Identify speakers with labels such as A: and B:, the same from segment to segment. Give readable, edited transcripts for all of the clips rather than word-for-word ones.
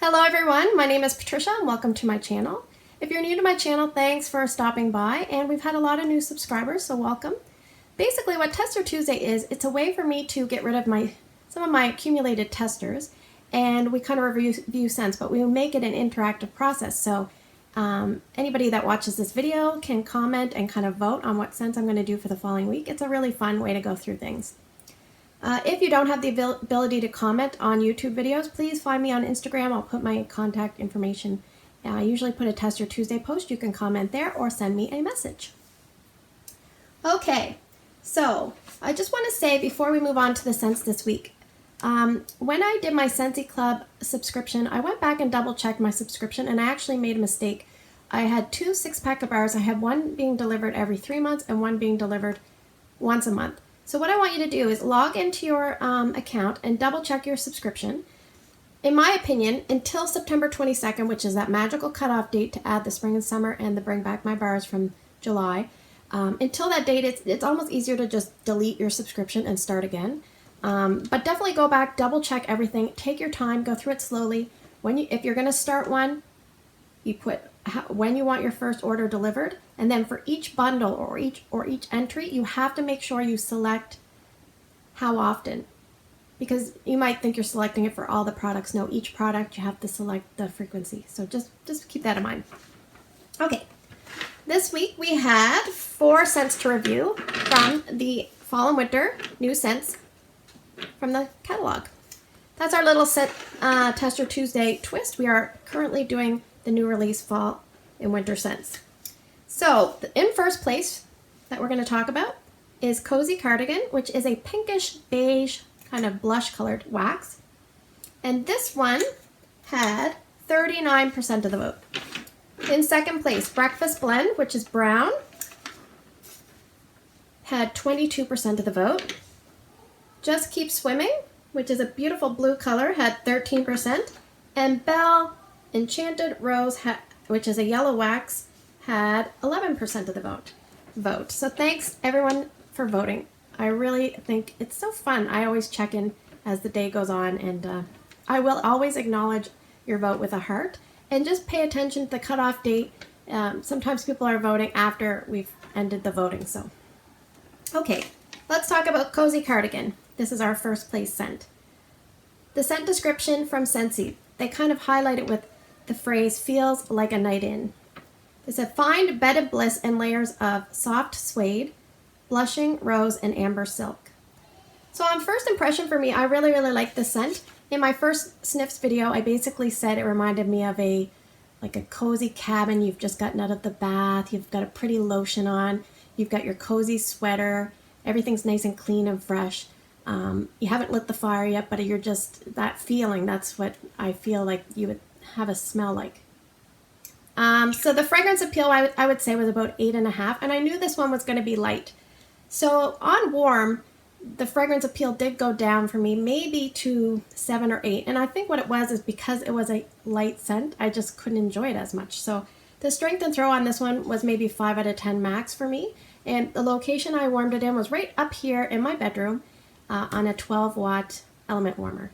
A: Hello everyone, my name is Patricia and welcome to my channel. If you're new to my channel, thanks for stopping by, and we've had a lot of new subscribers, so welcome. Basically what Tester Tuesday is, it's a way for me to get rid of some of my accumulated testers, and we kind of review scents, but we make it an interactive process. So anybody that watches this video can comment and kind of vote on what scents I'm going to do for the following week. It's a really fun way to go through things. If you don't have the ability to comment on YouTube videos, please find me on Instagram. I'll put my contact information. I usually put a Tester Tuesday post. You can comment there or send me a message. Okay, so I just want to say before we move on to the scents this week, when I did my Scentsy Club subscription, I went back and double checked my subscription and I actually made a mistake. I had 2 6-pack of bars. I had one being delivered every 3 months and one being delivered once a month. So what I want you to do is log into your account and double check your subscription. In my opinion, until September 22nd, which is that magical cutoff date to add the spring and summer and the bring back my bars from July, until that date, it's almost easier to just delete your subscription and start again. But definitely go back, double check everything, take your time, go through it slowly. If you're going to start one, you put when you want your first order delivered, and then for each bundle or each entry, you have to make sure you select how often, because you might think you're selecting it for all the products. No, each product you have to select the frequency. So just keep that in mind. Okay, this week we had 4 scents to review from the fall and winter new scents from the catalog. That's our little scent Tester Tuesday twist. We are currently doing the new release fall and winter scents. So in first place that we're going to talk about is Cozy Cardigan, which is a pinkish beige kind of blush colored wax. And this one had 39% of the vote. In second place, Breakfast Blend, which is brown, had 22% of the vote. Just Keep Swimming, which is a beautiful blue color, had 13%. And Belle Enchanted Rose, which is a yellow wax, had 11% of the vote. So thanks everyone for voting. I really think it's so fun. I always check in as the day goes on, and I will always acknowledge your vote with a heart. And just pay attention to the cutoff date. Sometimes people are voting after we've ended the voting. So, okay, let's talk about Cozy Cardigan. This is our first place scent. The scent description from Scentsy, they kind of highlight it with the phrase, feels like a night in. They said, find bedded bliss in layers of soft suede, blushing rose, and amber silk. So on first impression for me, I really like this scent. In my first sniffs video, I basically said it reminded me of like a cozy cabin. You've just gotten out of the bath, you've got a pretty lotion on, you've got your cozy sweater, everything's nice and clean and fresh. You haven't lit the fire yet, but you're just, that feeling, that's what I feel like you would have a smell like. So the fragrance appeal, I would say, was about 8.5, and I knew this one was going to be light. So on warm, the fragrance appeal did go down for me, maybe to 7 or 8, and I think what it was is because it was a light scent, I just couldn't enjoy it as much. So the strength and throw on this one was maybe 5 out of 10 max for me, and the location I warmed it in was right up here in my bedroom on a 12-watt element warmer.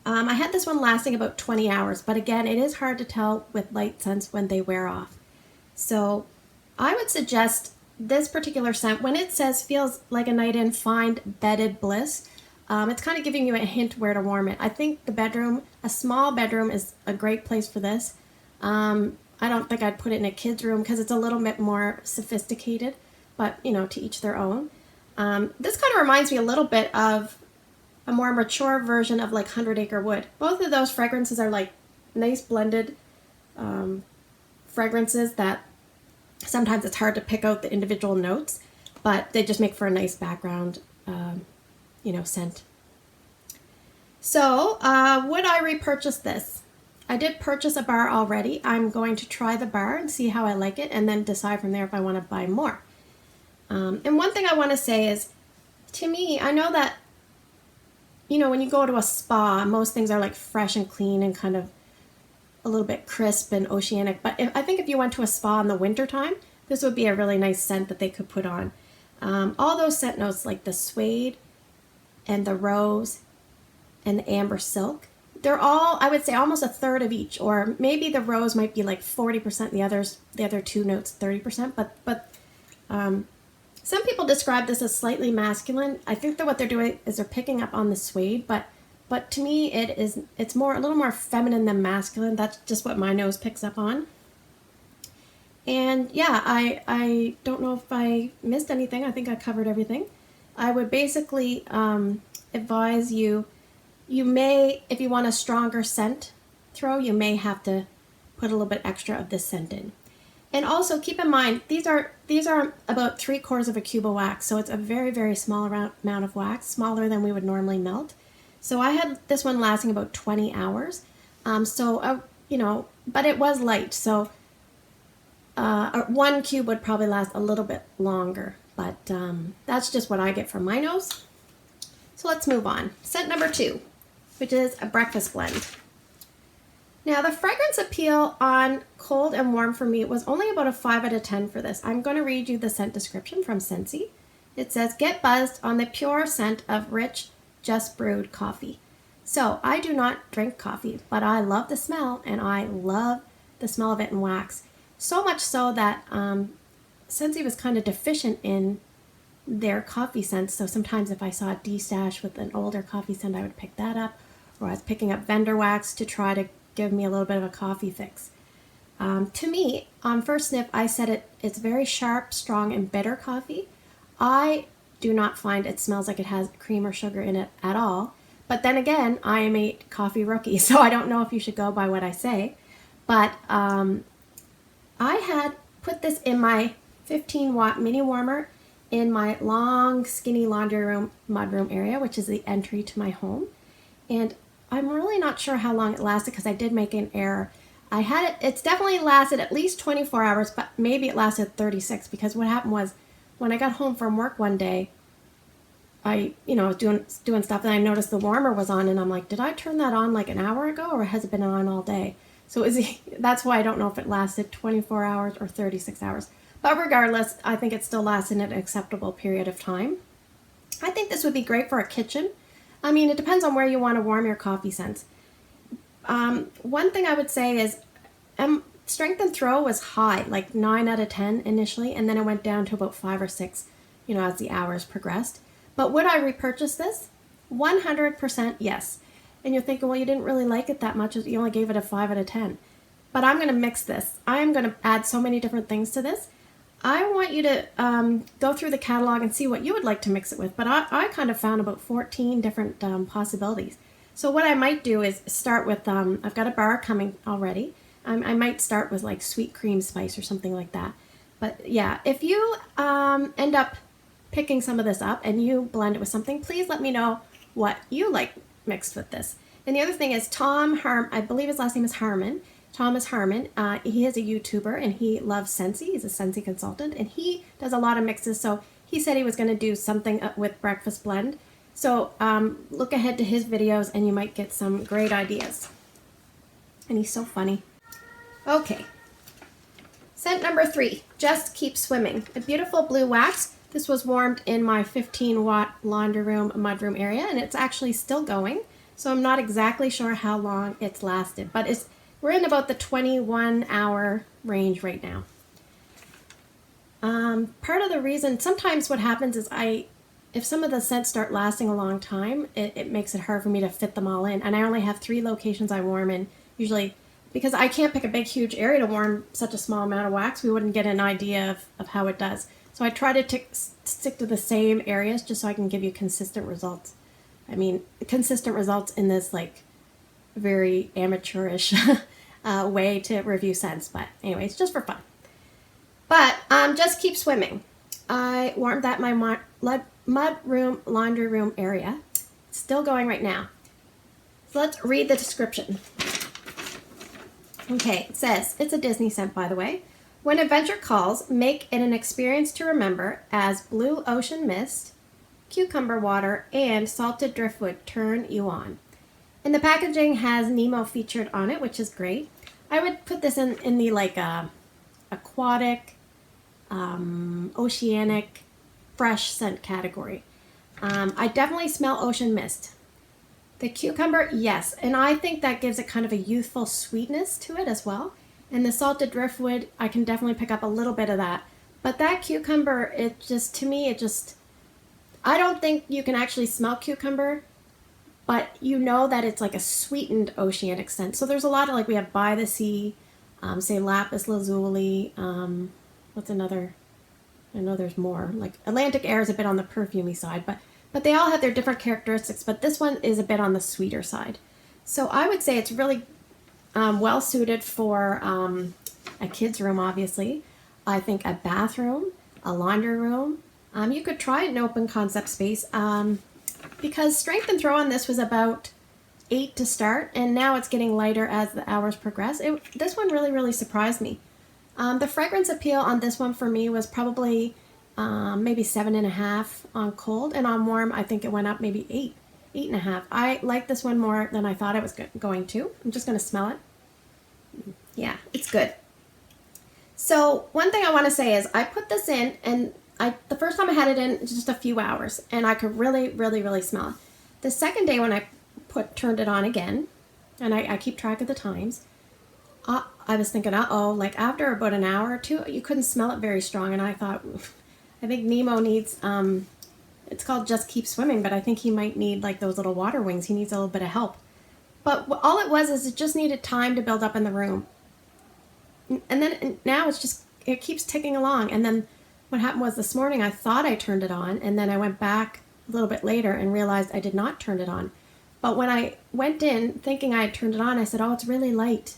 A: I had this one lasting about 20 hours, but again, it is hard to tell with light scents when they wear off. So I would suggest this particular scent, when it says feels like a night in, find bedded bliss, it's kind of giving you a hint where to warm it. I think the bedroom, a small bedroom, is a great place for this. I don't think I'd put it in a kid's room because it's a little bit more sophisticated, but you know, to each their own. This kind of reminds me a little bit of a more mature version of like 100 Acre Wood. Both of those fragrances are like nice blended fragrances that sometimes it's hard to pick out the individual notes, but they just make for a nice background, scent. So would I repurchase this? I did purchase a bar already. I'm going to try the bar and see how I like it and then decide from there if I want to buy more. And one thing I want to say is, to me, I know that when you go to a spa, most things are like fresh and clean and kind of a little bit crisp and oceanic. But I think if you went to a spa in the wintertime, this would be a really nice scent that they could put on. All those scent notes like the suede and the rose and the amber silk, they're all, I would say, almost a third of each, or maybe the rose might be like 40%, the other two notes 30%. But some people describe this as slightly masculine. I think that what they're doing is they're picking up on the suede, but to me it's more a little more feminine than masculine. That's just what my nose picks up on. And yeah, I don't know if I missed anything. I think I covered everything. I would basically advise you may, if you want a stronger scent throw, you may have to put a little bit extra of this scent in. And also keep in mind, these are about 3/4 of a cube of wax, so it's a very, very small amount of wax, smaller than we would normally melt. So I had this one lasting about 20 hours. You know, but it was light, so 1 cube would probably last a little bit longer, but that's just what I get from my nose. So let's move on. Scent number 2, which is a breakfast blend. Now the fragrance appeal on cold and warm for me was only about a 5 out of 10 for this. I'm going to read you the scent description from Scentsy. It says, get buzzed on the pure scent of rich, just brewed coffee. So I do not drink coffee, but I love the smell, and I love the smell of it in wax. So much so that Scentsy was kind of deficient in their coffee scents. So sometimes if I saw a D-stash with an older coffee scent, I would pick that up. Or I was picking up vendor wax to try to give me a little bit of a coffee fix. To me, on first sniff, I said it's very sharp, strong, and bitter coffee. I do not find it smells like it has cream or sugar in it at all. But then again, I am a coffee rookie, so I don't know if you should go by what I say. But I had put this in my 15-watt mini warmer in my long, skinny laundry room, mudroom area, which is the entry to my home. And I'm really not sure how long it lasted because I did make an error. It's definitely lasted at least 24 hours, but maybe it lasted 36, because what happened was when I got home from work one day, I was doing stuff, and I noticed the warmer was on, and I'm like, did I turn that on like an hour ago, or has it been on all day? So that's why I don't know if it lasted 24 hours or 36 hours. But regardless, I think it still lasted an acceptable period of time. I think this would be great for a kitchen. I mean, it depends on where you want to warm your coffee scents. One thing I would say is strength and throw was high, like 9 out of 10 initially, and then it went down to about 5 or 6, as the hours progressed. But would I repurchase this? 100% yes. And you're thinking, well, you didn't really like it that much. You only gave it a 5 out of 10. But I'm going to mix this. I'm going to add so many different things to this. I want you to go through the catalog and see what you would like to mix it with. But I kind of found about 14 different possibilities. So what I might do is start with, I've got a bar coming already. I might start with like sweet cream spice or something like that. But yeah, if you end up picking some of this up and you blend it with something, please let me know what you like mixed with this. And the other thing is I believe his last name is Harmon. Thomas Harmon, he is a YouTuber and he loves Scentsy. He's a Scentsy consultant and he does a lot of mixes. So he said he was going to do something with breakfast blend. So look ahead to his videos and you might get some great ideas. And he's so funny. Okay. Scent number 3, Just Keep Swimming. A beautiful blue wax. This was warmed in my 15-watt laundry room, mudroom area, and it's actually still going. So I'm not exactly sure how long it's lasted, but we're in about the 21-hour range right now. Part of the reason, sometimes what happens is if some of the scents start lasting a long time, it makes it hard for me to fit them all in. And I only have 3 locations I warm in, usually because I can't pick a big, huge area to warm such a small amount of wax. We wouldn't get an idea of how it does. So I try to stick to the same areas just so I can give you consistent results. I mean, consistent results in this like very amateurish way to review scents. But anyways, just for fun. But Just Keep Swimming. I warmed that in my mud room, laundry room area. It's still going right now. So let's read the description. Okay, it says, it's a Disney scent, by the way. When adventure calls, make it an experience to remember as blue ocean mist, cucumber water, and salted driftwood turn you on. And the packaging has Nemo featured on it, which is great. I would put this in the like aquatic, oceanic, fresh scent category. I definitely smell ocean mist. The cucumber, yes, and I think that gives it kind of a youthful sweetness to it as well. And the salted driftwood, I can definitely pick up a little bit of that. But that cucumber, it just, to me, it just, I don't think you can actually smell cucumber, but you know that it's like a sweetened oceanic scent. So there's a lot of, like, we have By the Sea, say lapis lazuli, what's another? I know there's more. Like Atlantic Air is a bit on the perfumey side, but they all have their different characteristics, but this one is a bit on the sweeter side. So I would say it's really well suited for a kid's room, obviously. I think a bathroom, a laundry room. You could try it in open concept space because strength and throw on this was about 8 to start, and now it's getting lighter as the hours progress. This one really, really surprised me. The fragrance appeal on this one for me was probably maybe 7.5 on cold, and on warm I think it went up maybe 8.5. I like this one more than I thought it was going to. I'm just going to smell it. Yeah, it's good. So one thing I want to say is I put this in, and the first time I had it in just a few hours, and I could really, really, really smell it. The second day when I turned it on again, and I keep track of the times, I was thinking, like after about an hour or two, you couldn't smell it very strong, and I thought, I think Nemo needs, it's called Just Keep Swimming, but I think he might need like those little water wings. He needs a little bit of help. But all it was is it just needed time to build up in the room. And then now it keeps ticking along. And then what happened was this morning I thought I turned it on, and then I went back a little bit later and realized I did not turn it on. But when I went in thinking I had turned it on, I said, oh, it's really light.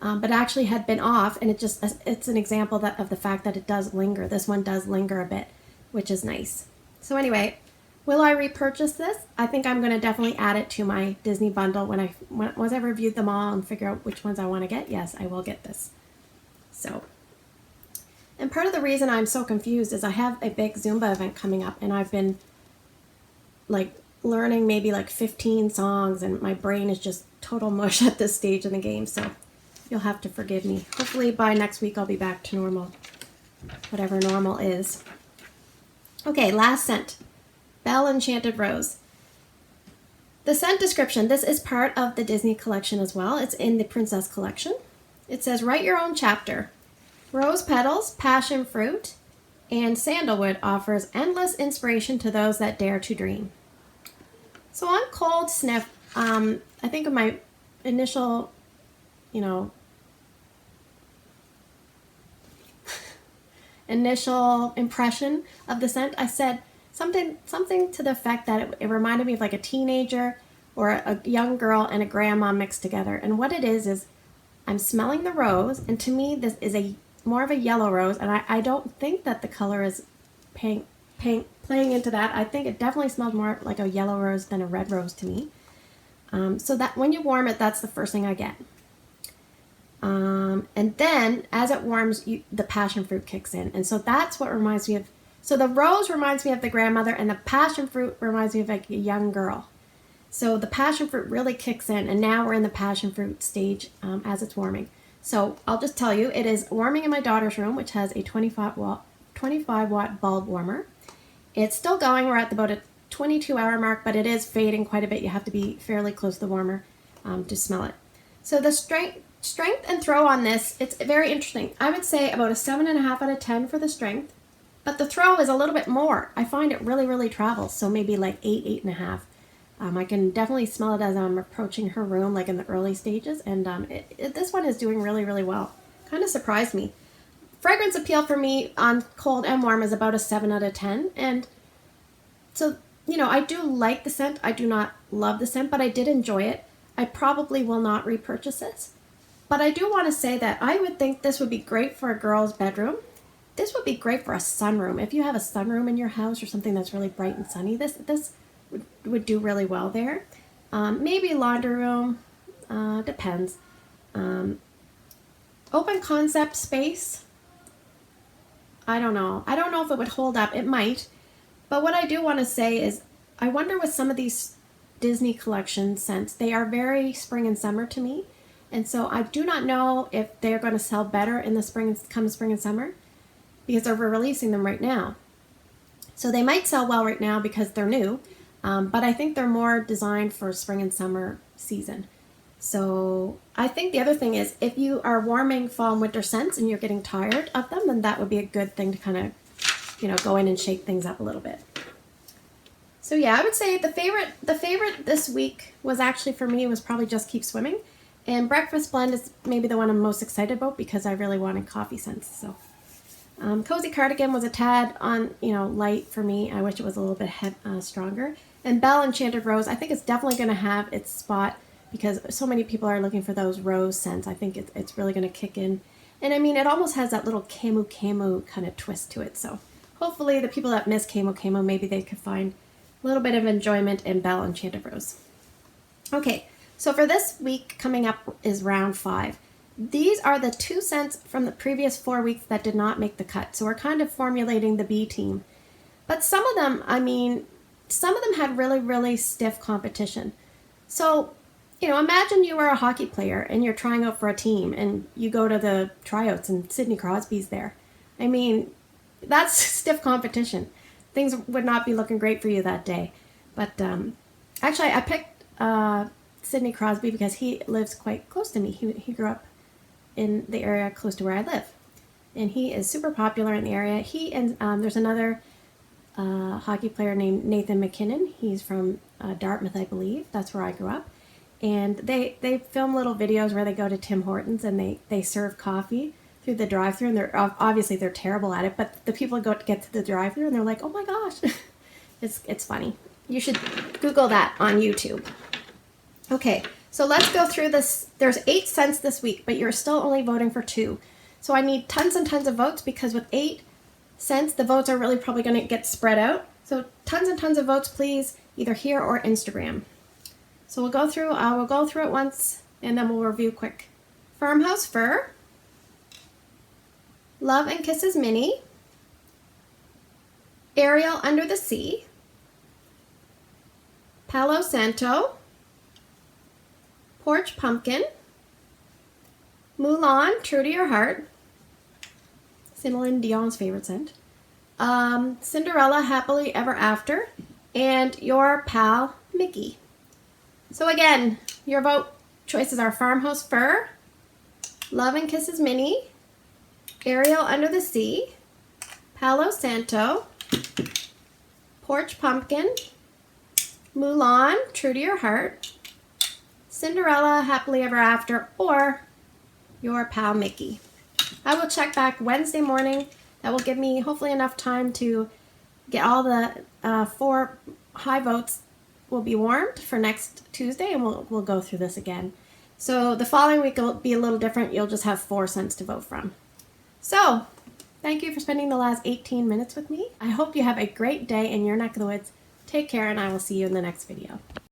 A: But actually had been off, and it's an example of the fact that it does linger. This one does linger a bit, which is nice. So anyway, will I repurchase this? I think I'm going to definitely add it to my Disney bundle once I reviewed them all and figure out which ones I want to get. Yes, I will get this. So, and part of the reason I'm so confused is I have a big Zumba event coming up, and I've been like learning maybe like 15 songs, and my brain is just total mush at this stage in the game. So you'll have to forgive me. Hopefully by next week I'll be back to normal, whatever normal is. Okay, last scent, Belle Enchanted Rose. The scent description, this is part of the Disney collection as well. It's in the Princess collection. It says, write your own chapter. Rose petals, passion fruit, and sandalwood offers endless inspiration to those that dare to dream. So on cold sniff, I think of my initial, initial impression of the scent, I said something to the effect that it reminded me of like a teenager or a young girl and a grandma mixed together. And what it is I'm smelling the rose, and to me this is more of a yellow rose, and I don't think that the color is playing into that. I think it definitely smells more like a yellow rose than a red rose to me. So that when you warm it, that's the first thing I get. And then as it warms, the passion fruit kicks in. And so that's what reminds me of, so the rose reminds me of the grandmother, and the passion fruit reminds me of like a young girl. So the passion fruit really kicks in, and now we're in the passion fruit stage as it's warming. So I'll just tell you, it is warming in my daughter's room, which has a 25 watt bulb warmer. It's still going. We're at about a 22-hour mark, but it is fading quite a bit. You have to be fairly close to the warmer to smell it. So the strength and throw on this, it's very interesting. I would say about a 7.5 out of 10 for the strength, but the throw is a little bit more. I find it really, really travels, so maybe like 8.5. I can definitely smell it as I'm approaching her room, like in the early stages, and this one is doing really, really well. Kind of surprised me. Fragrance appeal for me on cold and warm is about a 7 out of 10, and so, I do like the scent. I do not love the scent, but I did enjoy it. I probably will not repurchase this, but I do want to say that I would think this would be great for a girl's bedroom. This would be great for a sunroom. If you have a sunroom in your house or something that's really bright and sunny, this would do really well there. Maybe laundry room, depends. Open concept space, I don't know. I don't know if it would hold up. It might. But what I do want to say is I wonder with some of these Disney collection scents, they are very spring and summer to me. And so I do not know if they're going to sell better in the spring and summer because they're releasing them right now. So they might sell well right now because they're new. but I think they're more designed for spring and summer season. So I think the other thing is, if you are warming fall and winter scents and you're getting tired of them, then that would be a good thing to kind of, you know, go in and shake things up a little bit. So yeah, I would say the favorite this week was actually, for me, was probably Just Keep Swimming. And Breakfast Blend is maybe the one I'm most excited about because I really wanted coffee scents. So Cozy Cardigan was a tad on, you know, light for me. I wish it was a little bit stronger. And Belle Enchanted Rose, I think it's definitely going to have its spot because so many people are looking for those rose scents. I think it's really going to kick in. And I mean, it almost has that little camu kind of twist to it. So hopefully the people that miss camu, maybe they could find a little bit of enjoyment in Belle Enchanted Rose. Okay, so for this week coming up is round 5. These are the 2 scents from the previous 4 weeks that did not make the cut. So we're kind of formulating the B team. But some of them, I mean, some of them had really, really stiff competition. So, you know, imagine you were a hockey player and you're trying out for a team and you go to the tryouts and Sidney Crosby's there. I mean, that's stiff competition. Things would not be looking great for you that day. But actually, I picked Sidney Crosby because he lives quite close to me. He grew up in the area close to where I live. And he is super popular in the area. He and there's another hockey player named Nathan McKinnon. He's from Dartmouth, I believe. That's where I grew up. And they film little videos where they go to Tim Hortons and they serve coffee through the drive-thru. And they're terrible at it, but the people go to get to the drive-thru and they're like, oh my gosh. It's funny. You should Google that on YouTube. Okay, so let's go through this. There's 8 scents this week, but you're still only voting for 2. So I need tons and tons of votes because with 8 scents, the votes are really probably going to get spread out. So tons and tons of votes, please, either here or Instagram. So we'll go through it once, and then we'll review quick. Farmhouse Fir, Love and Kisses Minnie, Ariel Under the Sea, Palo Santo, Porch Pumpkin, Mulan, True to Your Heart, Celine Dion's favorite scent, Cinderella, Happily Ever After, and your pal, Mickey. So again, your vote choices are Farmhouse Fir, Love and Kisses Minnie, Ariel Under the Sea, Palo Santo, Porch Pumpkin, Mulan, True to Your Heart, Cinderella, Happily Ever After, or your pal Mickey. I will check back Wednesday morning. That will give me hopefully enough time to get all the 4 high votes will be warmed for next Tuesday, and we'll go through this again. So the following week will be a little different. You'll just have 4 scents to vote from. So thank you for spending the last 18 minutes with me. I hope you have a great day in your neck of the woods. Take care, and I will see you in the next video.